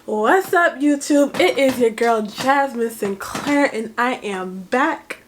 What's up, YouTube? It is your girl Jasmine Sinclair, and I am back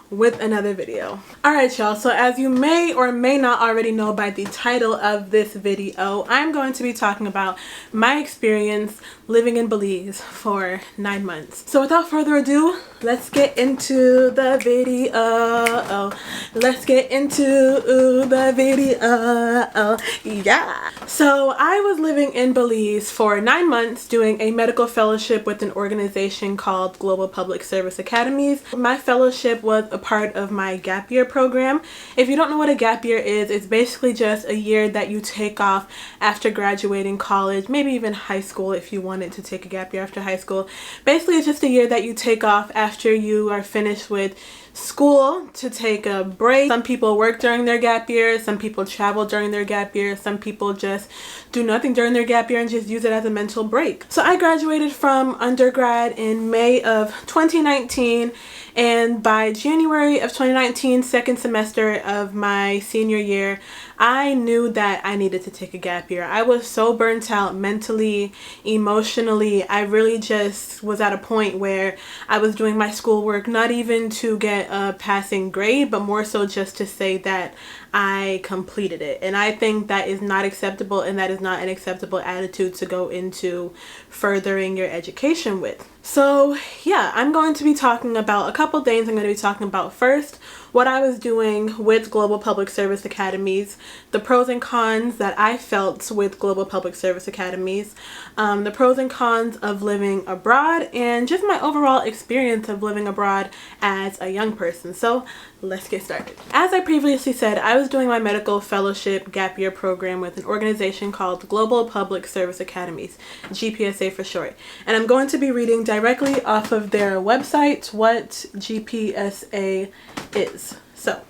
with another video. Alright, y'all, so as you may or may not already know by the title of this video, I'm going to be talking about my experience living in Belize for 9 months. So without further ado, let's get into the video. Let's get into the video. Yeah. So I was living in Belize for 9 months doing a medical fellowship with an organization called Global Public Service Academies. My fellowship was a part of my gap year program. If you don't know what a gap year is, it's basically just a year that you take off after graduating college, maybe even high school if you wanted to take a gap year after high school. Basically, it's just a year that you take off after you are finished with school to take a break. Some people work during their gap year, some people travel during their gap year, some people just do nothing during their gap year and just use it as a mental break. So I graduated from undergrad in May of 2019, and by January of 2019, second semester of my senior year, I knew that I needed to take a gap year. I was so burnt out mentally, emotionally. I really just was at a point where I was doing my schoolwork not even to get a passing grade, but more so just to say that I completed it. And I think that is not acceptable, and that is not an acceptable attitude to go into furthering your education with. So yeah, I'm going to be talking about a couple things. I'm going to be talking about first what I was doing with Global Public Service Academies, the pros and cons that I felt with Global Public Service Academies, the pros and cons of living abroad, and just my overall experience of living abroad as a young person. So let's get started. As I previously said, I was doing my medical fellowship gap year program with an organization called Global Public Service Academies, GPSA for short. And I'm going to be reading directly off of their website what GPSA is. So,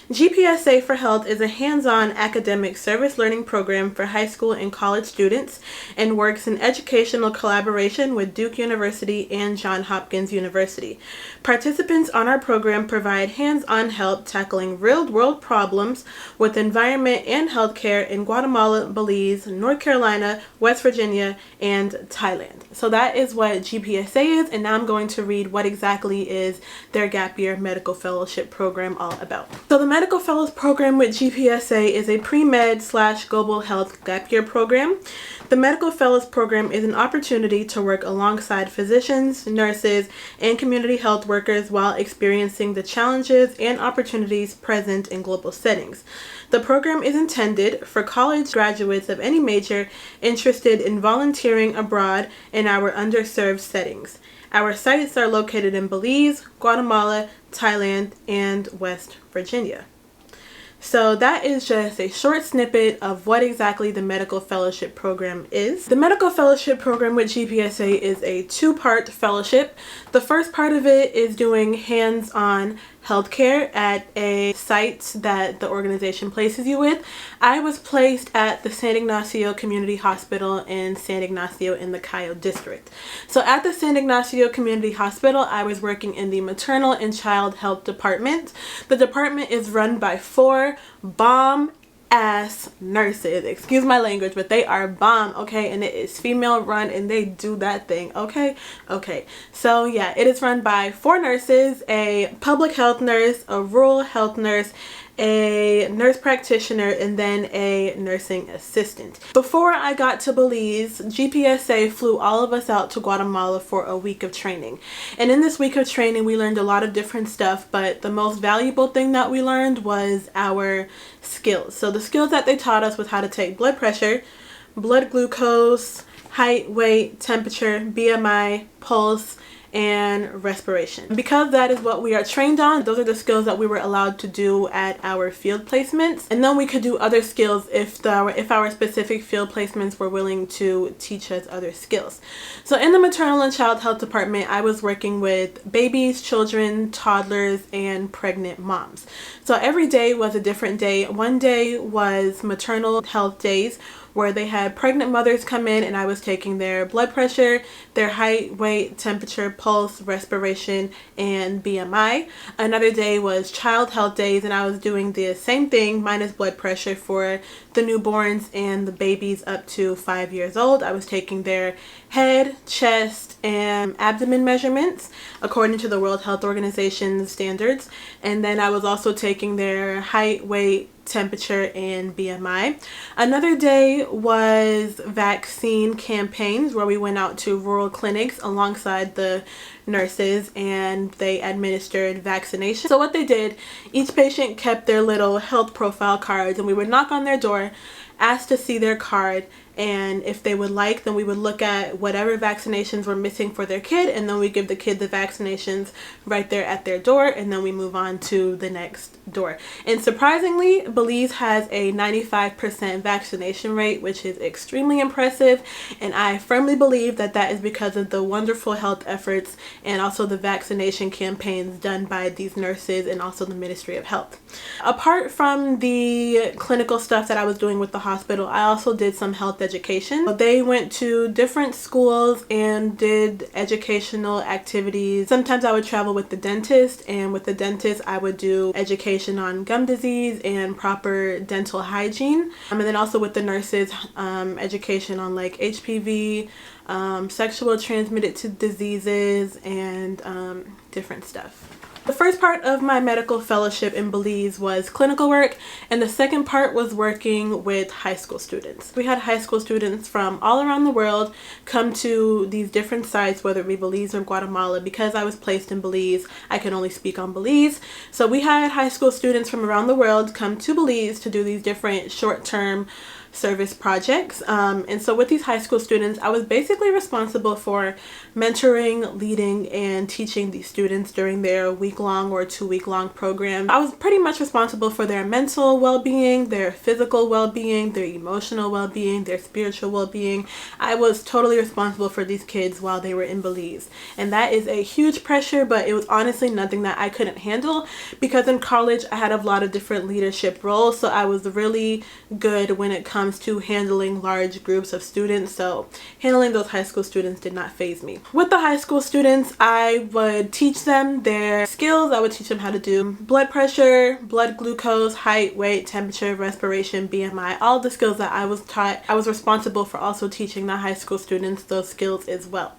GPSA for Health is a hands-on academic service learning program for high school and college students and works in educational collaboration with Duke University and Johns Hopkins University. Participants on our program provide hands-on help tackling real-world problems with environment and healthcare in Guatemala, Belize, North Carolina, West Virginia, and Thailand. So that is what GPSA is, and now I'm going to read what exactly is their gap year medical fellowship program all about. So the Medical Fellows program with GPSA is a pre-med / global health gap year program. The Medical Fellows program is an opportunity to work alongside physicians, nurses, and community health workers while experiencing the challenges and opportunities present in global settings. The program is intended for college graduates of any major interested in volunteering abroad in our underserved settings. Our sites are located in Belize, Guatemala, Thailand, and West Virginia. So that is just a short snippet of what exactly the Medical Fellowship Program is. The Medical Fellowship Program with GPSA is a two-part fellowship. The first part of it is doing hands-on healthcare at a site that the organization places you with. I was placed at the San Ignacio Community Hospital in San Ignacio in the Cayo district. So at the San Ignacio Community Hospital, I was working in the maternal and child health department. The department is run by 4 bomb ass nurses. Excuse my language, but they are bomb, okay? And it is female run, and they do that thing, okay? So yeah, it is run by 4 nurses, a public health nurse, a rural health nurse, a nurse practitioner, and then a nursing assistant. Before I got to Belize, GPSA flew all of us out to Guatemala for a week of training. And in this week of training, we learned a lot of different stuff, but the most valuable thing that we learned was our skills. So the skills that they taught us was how to take blood pressure, blood glucose, height, weight, temperature, BMI, pulse, and respiration. Because that is what we are trained on, those are the skills that we were allowed to do at our field placements. And then we could do other skills if our specific field placements were willing to teach us other skills. So in the maternal and child health department, I was working with babies, children, toddlers, and pregnant moms. So every day was a different day. One day was maternal health days, where they had pregnant mothers come in, and I was taking their blood pressure, their height, weight, temperature, pulse, respiration, and BMI. Another day was child health days, and I was doing the same thing minus blood pressure for the newborns and the babies up to 5 years old. I was taking their head, chest, and abdomen measurements according to the World Health Organization standards. And then I was also taking their height, weight, temperature, and BMI. Another day was vaccine campaigns, where we went out to rural clinics alongside the nurses, and they administered vaccination. So what they did, each patient kept their little health profile cards, and we would knock on their door, ask to see their card, and if they would like, then we would look at whatever vaccinations were missing for their kid, and then we give the kid the vaccinations right there at their door, and then we move on to the next door. And surprisingly, Belize has a 95% vaccination rate, which is extremely impressive, and I firmly believe that that is because of the wonderful health efforts and also the vaccination campaigns done by these nurses and also the Ministry of Health. Apart from the clinical stuff that I was doing with the hospital, I also did some health education. They went to different schools and did educational activities. Sometimes I would travel with the dentist, and with the dentist I would do education on gum disease and proper dental hygiene. And then also with the nurses, education on like HPV, sexual transmitted diseases, and different stuff. The first part of my medical fellowship in Belize was clinical work, and the second part was working with high school students. We had high school students from all around the world come to these different sites, whether it be Belize or Guatemala. Because I was placed in Belize, I can only speak on Belize. So we had high school students from around the world come to Belize to do these different short-term service projects. And so with these high school students, I was basically responsible for mentoring, leading, and teaching these students during their week-long or 2-week-long program. I was pretty much responsible for their mental well-being, their physical well-being, their emotional well-being, their spiritual well-being. I was totally responsible for these kids while they were in Belize. And that is a huge pressure, but it was honestly nothing that I couldn't handle, because in college I had a lot of different leadership roles, so I was really good when it comes to handling large groups of students. So handling those high school students did not faze me. With the high school students, I would teach them their skills. I would teach them how to do blood pressure, blood glucose, height, weight, temperature, respiration, BMI, all the skills that I was taught. I was responsible for also teaching the high school students those skills as well.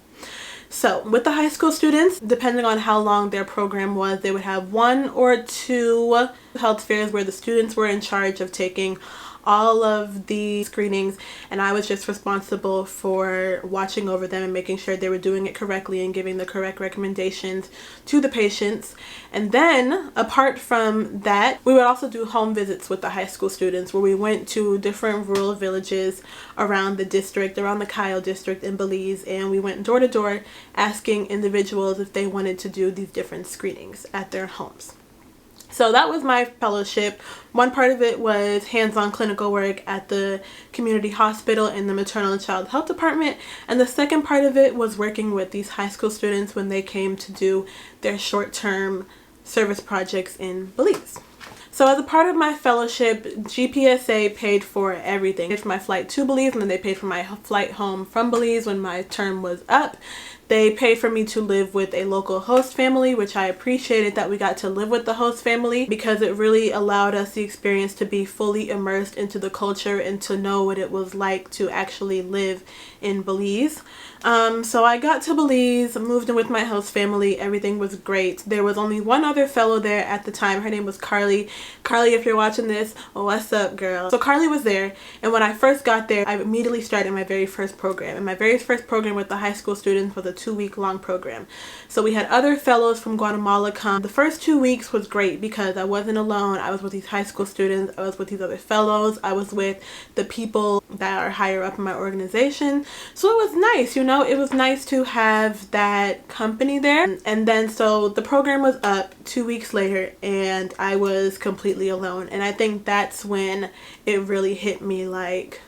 So with the high school students, depending on how long their program was, they would have 1 or 2 health fairs where the students were in charge of taking all of the screenings, and I was just responsible for watching over them and making sure they were doing it correctly and giving the correct recommendations to the patients. And then apart from that, we would also do home visits with the high school students, where we went to different rural villages around the district, around the Cayo district in Belize, and we went door to door asking individuals if they wanted to do these different screenings at their homes. So that was my fellowship. One part of it was hands-on clinical work at the community hospital in the maternal and child health department. And the second part of it was working with these high school students when they came to do their short-term service projects in Belize. So as a part of my fellowship, GPSA paid for everything. They paid for my flight to Belize, and then they paid for my flight home from Belize when my term was up. They paid for me to live with a local host family, which I appreciated that we got to live with the host family, because it really allowed us the experience to be fully immersed into the culture and to know what it was like to actually live in Belize. So I got to Belize, moved in with my host family. Everything was great. There was only one other fellow there at the time. Her name was Carly. Carly, if you're watching this, what's up, girl? So Carly was there, and when I first got there, I immediately started my very first program. And my very first program with the high school students was a 2-week-long program. So we had other fellows from Guatemala come. The first 2 weeks was great because I wasn't alone. I was with these high school students. I was with these other fellows. I was with the people that are higher up in my organization. So it was nice, you know, it was nice to have that company there. And then so the program was up 2 weeks later, and I was completely alone. And I think that's when it really hit me, like,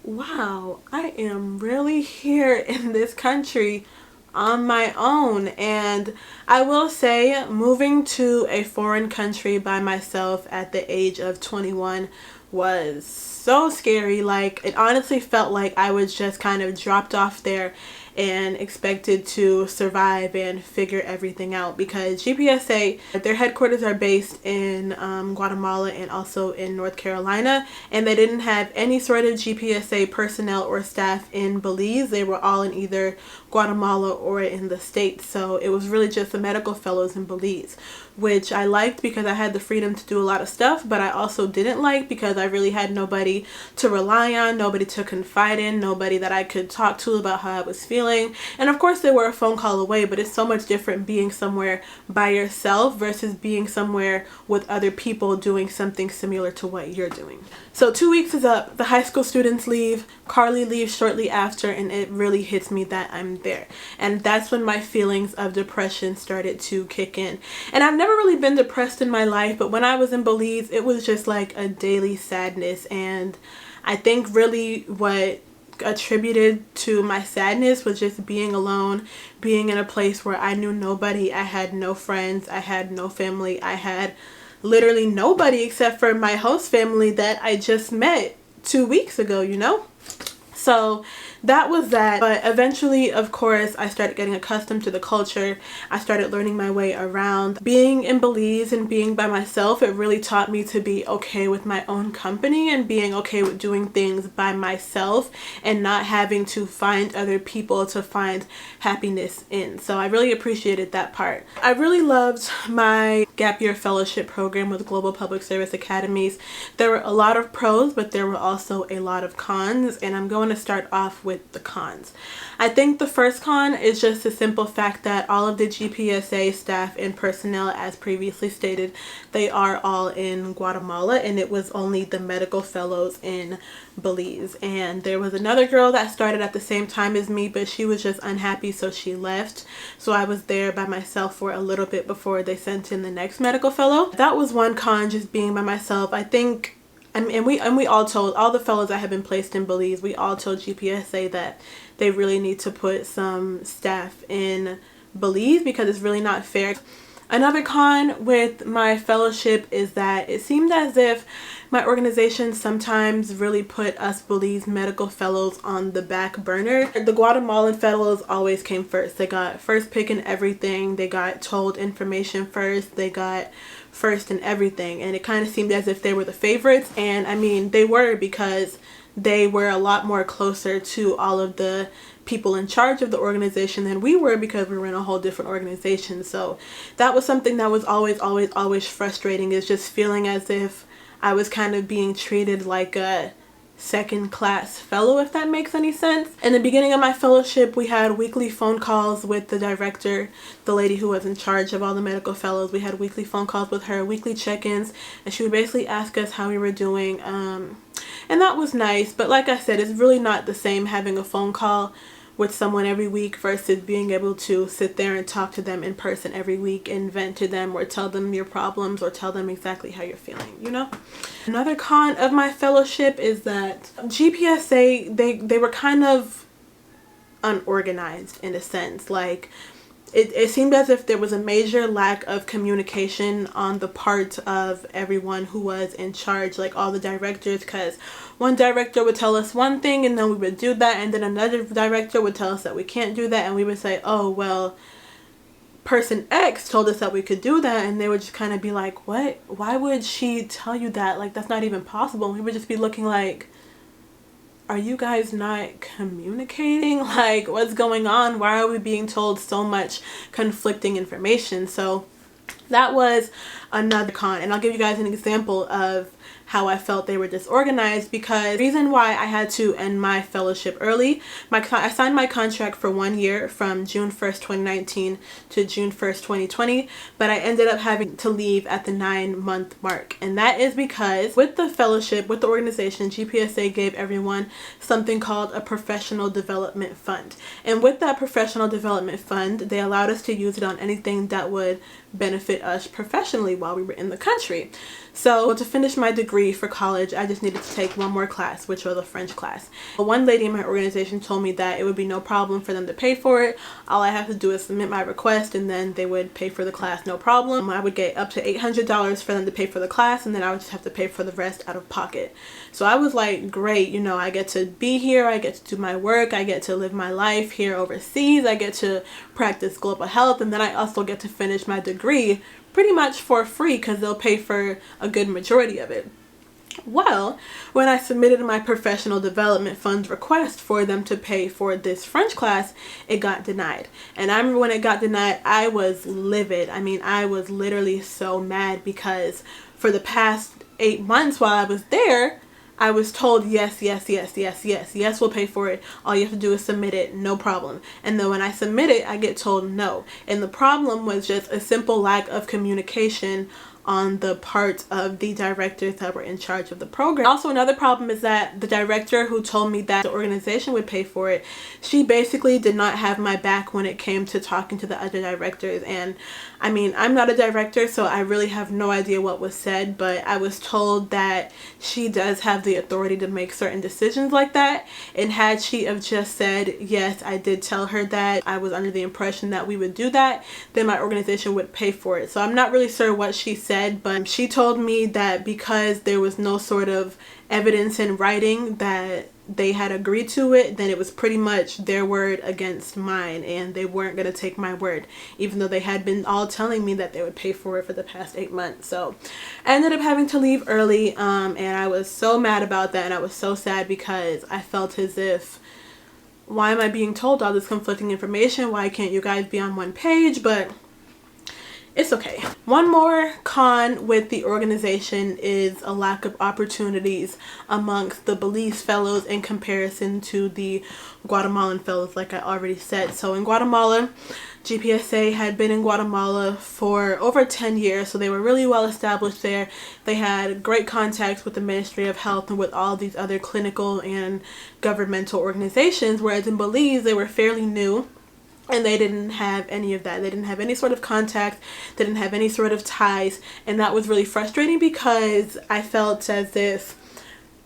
wow, I am really here in this country on my own. And I will say, moving to a foreign country by myself at the age of 21 was so scary. Like, it honestly felt like I was just kind of dropped off there and expected to survive and figure everything out, because GPSA, their headquarters are based in Guatemala and also in North Carolina, and they didn't have any sort of GPSA personnel or staff in Belize. They were all in either Guatemala or in the States, so it was really just the medical fellows in Belize, which I liked because I had the freedom to do a lot of stuff, but I also didn't like because I really had nobody to rely on, nobody to confide in, nobody that I could talk to about how I was feeling. And of course they were a phone call away, but it's so much different being somewhere by yourself versus being somewhere with other people doing something similar to what you're doing. So 2 weeks is up, the high school students leave, Carly leaves shortly after, and it really hits me that I'm there. And that's when my feelings of depression started to kick in. And I've never really been depressed in my life, but when I was in Belize, it was just like a daily sadness. And I think really what attributed to my sadness was just being alone, being in a place where I knew nobody, I had no friends, I had no family, I had literally nobody except for my host family that I just met 2 weeks ago, you know? So that was that. But eventually, of course, I started getting accustomed to the culture. I started learning my way around. Being in Belize and being by myself, it really taught me to be okay with my own company and being okay with doing things by myself and not having to find other people to find happiness in. So I really appreciated that part. I really loved my gap year fellowship program with Global Public Service Academies. There were a lot of pros, but there were also a lot of cons, and I'm going to start off with the cons. I think the first con is just the simple fact that all of the GPSA staff and personnel, as previously stated, they are all in Guatemala, and it was only the medical fellows in Belize. And there was another girl that started at the same time as me, but she was just unhappy, so she left. So I was there by myself for a little bit before they sent in the next medical fellow. That was one con, just being by myself. I think and we all told, all the fellows that have been placed in Belize, we all told GPSA that they really need to put some staff in Belize because it's really not fair. Another con with my fellowship is that it seemed as if my organization sometimes really put us Belize medical fellows on the back burner. The Guatemalan fellows always came first. They got first pick in everything. They got told information first. They got first in everything. And it kind of seemed as if they were the favorites. And I mean, they were, because they were a lot more closer to all of the people in charge of the organization than we were, because we were in a whole different organization. So that was something that was always frustrating, is just feeling as if I was kind of being treated like a second class fellow, if that makes any sense. In the beginning of my fellowship, we had weekly phone calls with the director, the lady who was in charge of all the medical fellows. We had weekly phone calls with her, weekly check-ins, and she would basically ask us how we were doing. And that was nice, but like I said, it's really not the same having a phone call with someone every week versus being able to sit there and talk to them in person every week and vent to them or tell them your problems or tell them exactly how you're feeling, you know? Another con of my fellowship is that GPSA, they were kind of unorganized in a sense. Like, it seemed as if there was a major lack of communication on the part of everyone who was in charge, like all the directors, because one director would tell us one thing and then we would do that, and then another director would tell us that we can't do that, and we would say, oh, well, person X told us that we could do that, and they would just kind of be like, what? Why would she tell you that? Like, that's not even possible. And we would just be looking like, are you guys not communicating? Like, what's going on? Why are we being told so much conflicting information? So that was another con, and I'll give you guys an example of how I felt they were disorganized, because the reason why I had to end my fellowship early, I signed my contract for 1 year from June 1st, 2019 to June 1st, 2020, but I ended up having to leave at the 9-month mark. And that is because with the fellowship, with the organization, GPSA gave everyone something called a professional development fund. And with that professional development fund, they allowed us to use it on anything that would benefit benefit us professionally while we were in the country. So to finish my degree for college, I just needed to take one more class, which was a French class. One lady in my organization told me that it would be no problem for them to pay for it. All I have to do is submit my request and then they would pay for the class, no problem. I would get up to $800 for them to pay for the class, and then I would just have to pay for the rest out of pocket. So I was like, great, you know, I get to be here, I get to do my work, I get to live my life here overseas, I get to practice global health, and then I also get to finish my degree pretty much for free because they'll pay for a good majority of it. Well, when I submitted my professional development funds request for them to pay for this French class, it got denied. And I remember when it got denied, I was livid. I mean, I was literally so mad because for the past 8 months while I was there, I was told yes, we'll pay for it. All you have to do is submit it, no problem. And then when I submit it, I get told no. And the problem was just a simple lack of communication on the part of the directors that were in charge of the program. Also, another problem is that the director who told me that the organization would pay for it, she basically did not have my back when it came to talking to the other directors. And I mean, I'm not a director, so I really have no idea what was said, but I was told that she does have the authority to make certain decisions like that. And had she have just said, yes, I did tell her that I was under the impression that we would do that, then my organization would pay for it. So I'm not really sure what she said, but she told me that because there was no sort of evidence in writing that they had agreed to it, then it was pretty much their word against mine, and they weren't going to take my word, even though they had been all telling me that they would pay for it for the past 8 months. So I ended up having to leave early, and I was so mad about that, and I was so sad because I felt as if, why am I being told all this conflicting information? Why can't you guys be on one page? But it's okay. One more con with the organization is a lack of opportunities amongst the Belize fellows in comparison to the Guatemalan fellows, like I already said. So in Guatemala, GPSA had been in Guatemala for over 10 years, so they were really well established there. They had great contacts with the Ministry of Health and with all these other clinical and governmental organizations, whereas in Belize, they were fairly new. And they didn't have any of that. They didn't have any sort of contact. They didn't have any sort of ties. And that was really frustrating because I felt as if,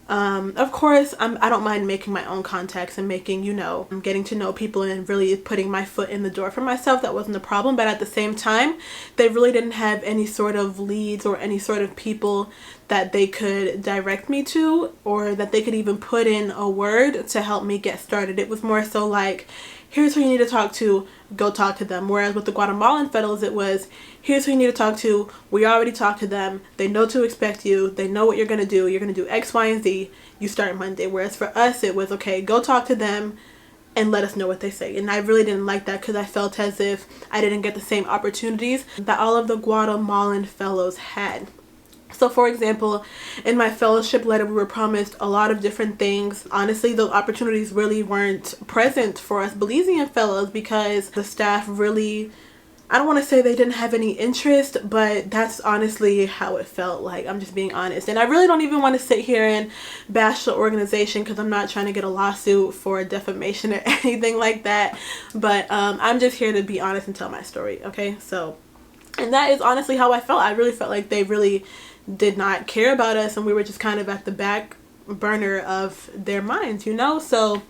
of course, I don't mind making my own contacts and making, you know, getting to know people and really putting my foot in the door for myself. That wasn't a problem. But at the same time, they really didn't have any sort of leads or any sort of people that they could direct me to, or that they could even put in a word to help me get started. It was more so like, here's who you need to talk to, go talk to them. Whereas with the Guatemalan fellows, it was, here's who you need to talk to, we already talked to them, they know to expect you, they know what you're going to do, you're going to do X, Y, and Z, you start Monday. Whereas for us, it was, okay, go talk to them and let us know what they say. And I really didn't like that because I felt as if I didn't get the same opportunities that all of the Guatemalan fellows had. So for example, in my fellowship letter, we were promised a lot of different things. Honestly, those opportunities really weren't present for us Belizean fellows because the staff really, I don't want to say they didn't have any interest, but that's honestly how it felt like. I'm just being honest. And I really don't even want to sit here and bash the organization because I'm not trying to get a lawsuit for defamation or anything like that. But I'm just here to be honest and tell my story, okay? So, and that is honestly how I felt. I really felt like they really did not care about us, and we were just kind of at the back burner of their minds, you know. So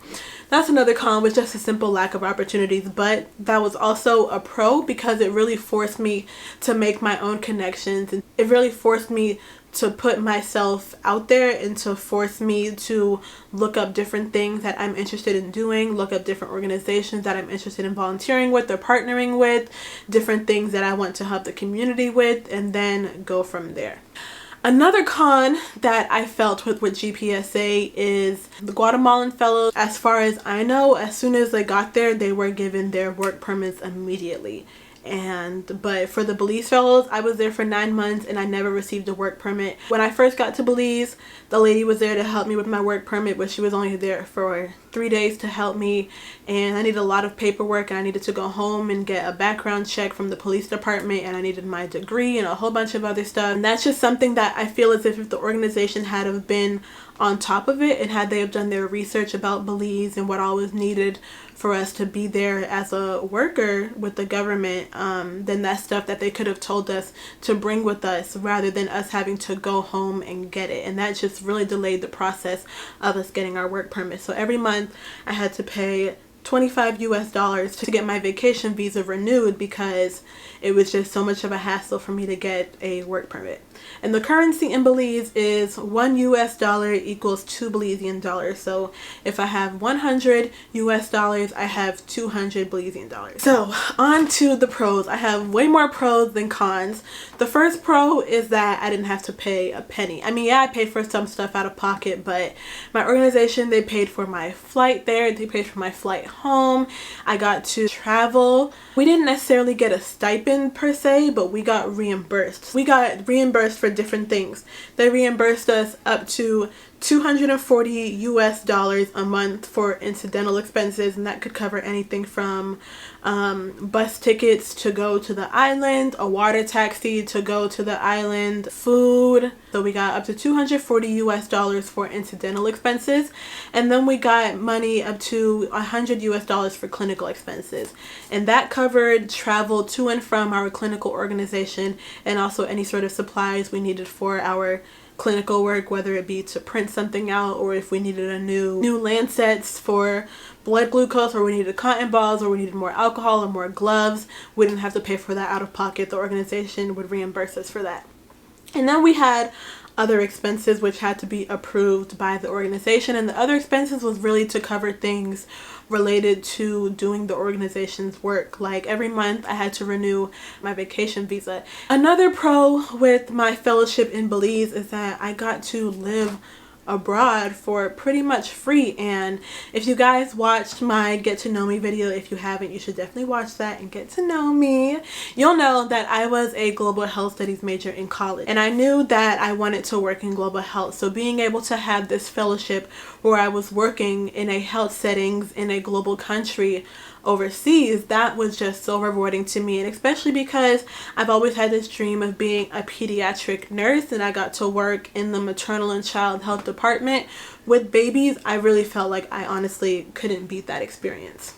that's another con, was just a simple lack of opportunities. But that was also a pro because it really forced me to make my own connections, and it really forced me to put myself out there and to force me to look up different things that I'm interested in doing, look up different organizations that I'm interested in volunteering with or partnering with, different things that I want to help the community with, and then go from there. Another con that I felt with GPSA is the Guatemalan fellows. As far as I know, as soon as they got there, they were given their work permits immediately. But for the Belize fellows, I was there for 9 months and I never received a work permit. When I first got to Belize, the lady was there to help me with my work permit, but she was only there for 3 days to help me, and I needed a lot of paperwork, and I needed to go home and get a background check from the police department, and I needed my degree and a whole bunch of other stuff. And that's just something that I feel as if the organization had have been on top of it, and had they have done their research about Belize and what all was needed for us to be there as a worker with the government, then that's stuff that they could have told us to bring with us rather than us having to go home and get it. And that just really delayed the process of us getting our work permit. So every month I had to pay $25 to get my vacation visa renewed because it was just so much of a hassle for me to get a work permit. And the currency in Belize is $1 equals 2 Belizean dollars. So if I have 100 US dollars, I have 200 Belizean dollars. So on to the pros. I have way more pros than cons. The first pro is that I didn't have to pay a penny. I mean, yeah, I paid for some stuff out of pocket, but my organization, they paid for my flight there. They paid for my flight home. I got to travel. We didn't necessarily get a stipend per se, but we got reimbursed. We got reimbursed for different things. They reimbursed us up to $240 US a month for incidental expenses, and that could cover anything from bus tickets to go to the island, a water taxi to go to the island, food. So we got up to $240 US for incidental expenses, and then we got money up to $100 US for clinical expenses, and that covered travel to and from our clinical organization, and also any sort of supplies we needed for our clinical work, whether it be to print something out, or if we needed a new lancets for blood glucose, or we needed cotton balls, or we needed more alcohol or more gloves. We didn't have to pay for that out of pocket. The organization would reimburse us for that. And then we had other expenses which had to be approved by the organization, and the other expenses was really to cover things related to doing the organization's work. Like every month I had to renew my vacation visa. Another pro with my fellowship in Belize is that I got to live abroad for pretty much free. And if you guys watched my get to know me video, if you haven't, you should definitely watch that and get to know me. You'll know that I was a global health studies major in college, and I knew that I wanted to work in global health. So being able to have this fellowship where I was working in a health settings in a global country overseas, that was just so rewarding to me. And especially because I've always had this dream of being a pediatric nurse, and I got to work in the maternal and child health department with babies. I really felt like I honestly couldn't beat that experience.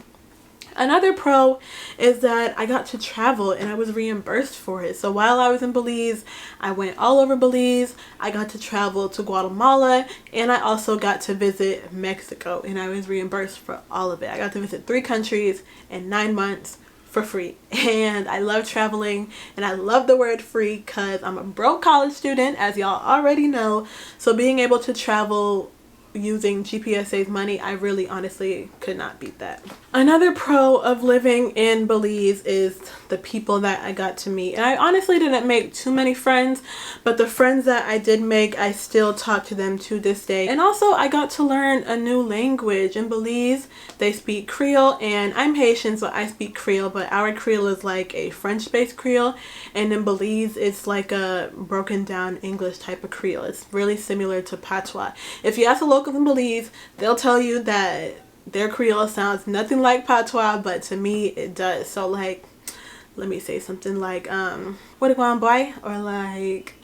Another pro is that I got to travel and I was reimbursed for it. So while I was in Belize, I went all over Belize. I got to travel to Guatemala, and I also got to visit Mexico, and I was reimbursed for all of it. I got to visit 3 countries in 9 months for free. And I love traveling, and I love the word free because I'm a broke college student, as y'all already know. So being able to travel using GPSA's money, I really honestly could not beat that. Another pro of living in Belize is the people that I got to meet. And I honestly didn't make too many friends, but the friends that I did make, I still talk to them to this day. And also I got to learn a new language. In Belize, they speak Creole, and I'm Haitian, so I speak Creole, but our Creole is like a French-based Creole, and in Belize it's like a broken down English type of Creole. It's really similar to Patois. If you ask the locals in Belize, they'll tell you that their Creole sounds nothing like Patois, but to me it does. So like, let me say something like what it going boy, or like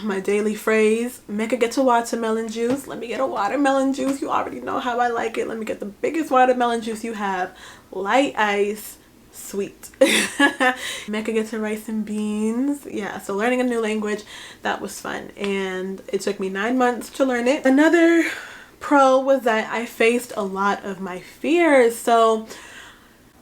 my daily phrase, make a get a watermelon juice. Let me get a watermelon juice. You already know how I like it. Let me get the biggest watermelon juice you have, light ice, sweet. Make a get to rice and beans. Yeah, so learning a new language, that was fun, and it took me 9 months to learn it. Another pro was that I faced a lot of my fears. So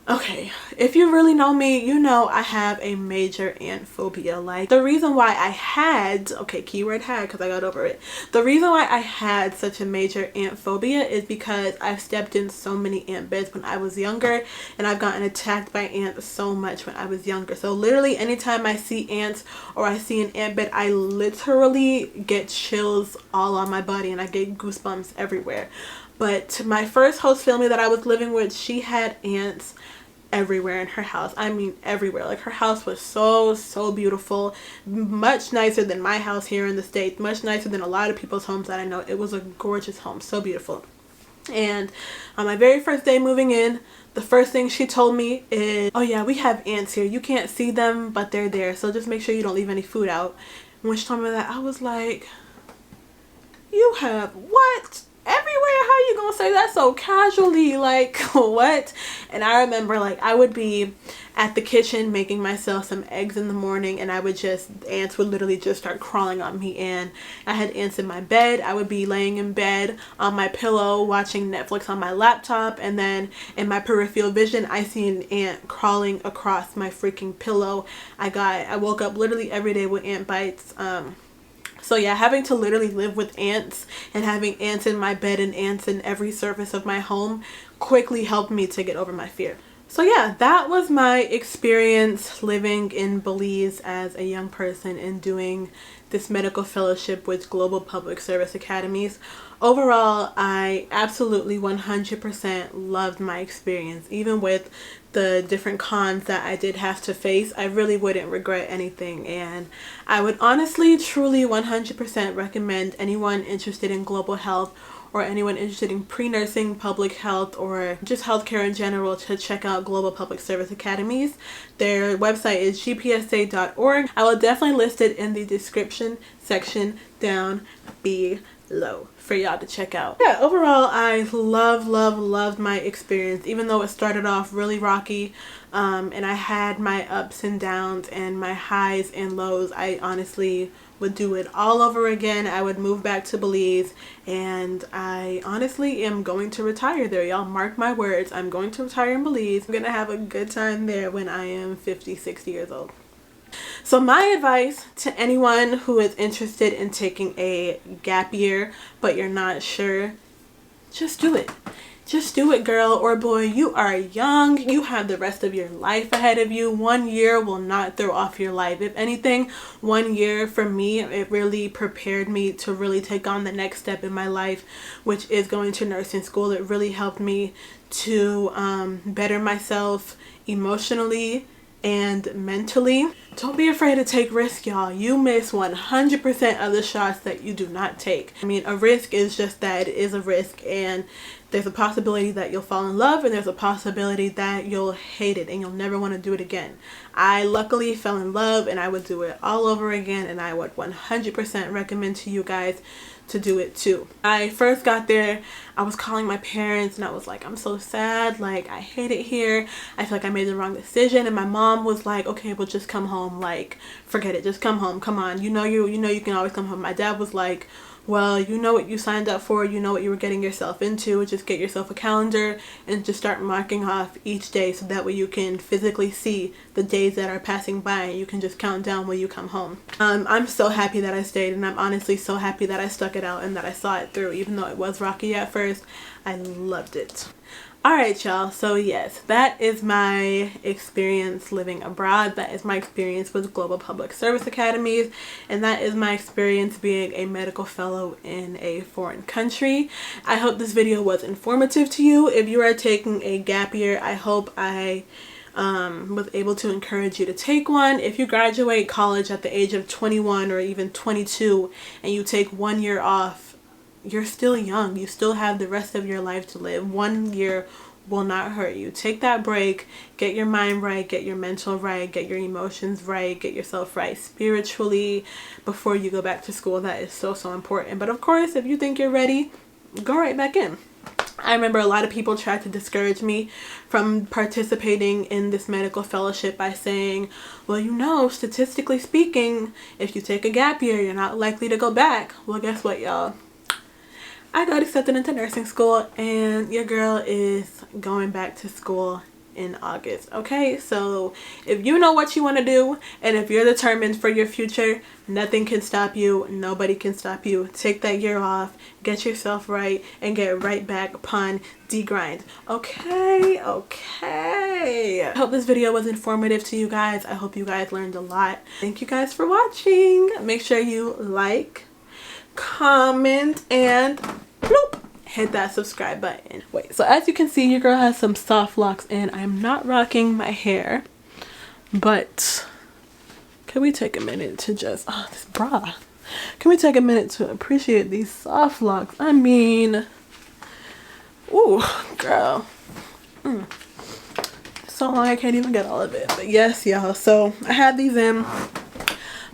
okay, if you really know me, you know I have a major ant phobia. Like, the reason why I had, okay, keyword had, because I got over it. The reason why I had such a major ant phobia is because I've stepped in so many ant beds when I was younger, and I've gotten attacked by ants so much when I was younger. So literally anytime I see ants or I see an ant bed, I literally get chills all on my body, and I get goosebumps everywhere. But my first host family that I was living with, she had ants everywhere in her house. I mean everywhere. Like, her house was so beautiful, much nicer than my house here in the States, much nicer than a lot of people's homes that I know. It was a gorgeous home, so beautiful. And on my very first day moving in, the first thing she told me is, oh yeah, we have ants here. You can't see them, but they're there, so just make sure you don't leave any food out. And when she told me that, I was like, You have what? Everywhere? How you gonna say that so casually? Like, what? And I remember, like, I would be at the kitchen making myself some eggs in the morning, and ants would literally just start crawling on me. And I had ants in my bed. I would be laying in bed on my pillow watching Netflix on my laptop, and then in my peripheral vision I see an ant crawling across my freaking pillow. I woke up literally every day with ant bites. So yeah, having to literally live with ants and having ants in my bed and ants in every surface of my home quickly helped me to get over my fear. So yeah, that was my experience living in Belize as a young person and doing this medical fellowship with Global Public Service Academies. Overall, I absolutely 100% loved my experience. Even with the different cons that I did have to face, I really wouldn't regret anything. And I would honestly, truly 100% recommend anyone interested in global health or anyone interested in pre-nursing, public health, or just healthcare in general to check out Global Public Service Academies. Their website is gpsa.org. I will definitely list it in the description section down below for y'all to check out. Yeah, overall I loved my experience, even though it started off really rocky, and I had my ups and downs and my highs and lows. I honestly would do it all over again. I would move back to Belize, and I honestly am going to retire there. Y'all mark my words, I'm going to retire in Belize. I'm gonna have a good time there when I am 50, 60 years old. So my advice to anyone who is interested in taking a gap year but you're not sure, just do it. Just do it, girl or boy. You are young. You have the rest of your life ahead of you. 1 year will not throw off your life. If anything, 1 year for me, it really prepared me to really take on the next step in my life, which is going to nursing school. It really helped me to better myself emotionally and mentally. Don't be afraid to take risks, y'all. You miss 100% of the shots that you do not take. I mean, a risk is just that. It is a risk, and there's a possibility that you'll fall in love, and there's a possibility that you'll hate it and you'll never want to do it again. I luckily fell in love, and I would do it all over again, and I would 100% recommend to you guys to do it too. I first got there, I was calling my parents and I was like, I'm so sad, like I hate it here, I feel like I made the wrong decision. And my mom was like, okay, well just come home, like forget it, just come home, come on, you know you can always come home. My dad was like, well, you know what you signed up for, you know what you were getting yourself into, just get yourself a calendar and just start marking off each day, so that way you can physically see the days that are passing by and you can just count down when you come home. I'm so happy that I stayed, and I'm honestly so happy that I stuck it out and that I saw it through. Even though it was rocky at first, I loved it. Alright y'all, so yes, that is my experience living abroad. That is my experience with Global Public Service Academies, and that is my experience being a medical fellow in a foreign country. I hope this video was informative to you. If you are taking a gap year, I hope I was able to encourage you to take one. If you graduate college at the age of 21 or even 22 and you take 1 year off, you're still young. You still have the rest of your life to live. 1 year will not hurt you. Take that break, get your mind right, get your mental right, get your emotions right, get yourself right spiritually before you go back to school. That is so important. But of course, if you think you're ready, go right back in. I remember a lot of people tried to discourage me from participating in this medical fellowship by saying, well, you know, statistically speaking, if you take a gap year, you're not likely to go back. Well, guess what, y'all? I got accepted into nursing school, and your girl is going back to school in August. Okay, so if you know what you want to do and if you're determined for your future, nothing can stop you. Nobody can stop you. Take that year off, get yourself right, and get right back upon the grind. Okay. I hope this video was informative to you guys. I hope you guys learned a lot. Thank you guys for watching. Make sure you like, comment, and bloop, hit that subscribe button. Wait, so as you can see, your girl has some soft locks and I'm not rocking my hair, but can we take a minute to just, this bra, can we take a minute to appreciate these soft locks? I mean, ooh, girl, so long I can't even get all of it. But yes, y'all, so I had these in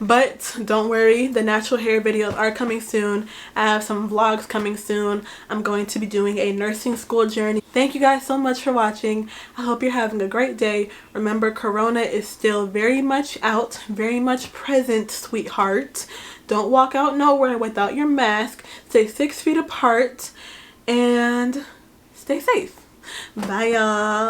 But don't worry, the natural hair videos are coming soon. I have some vlogs coming soon. I'm going to be doing a nursing school journey. Thank you guys so much for watching. I hope you're having a great day. Remember, Corona is still very much out, very much present, sweetheart. Don't walk out nowhere without your mask. Stay 6 feet apart and stay safe. Bye, y'all.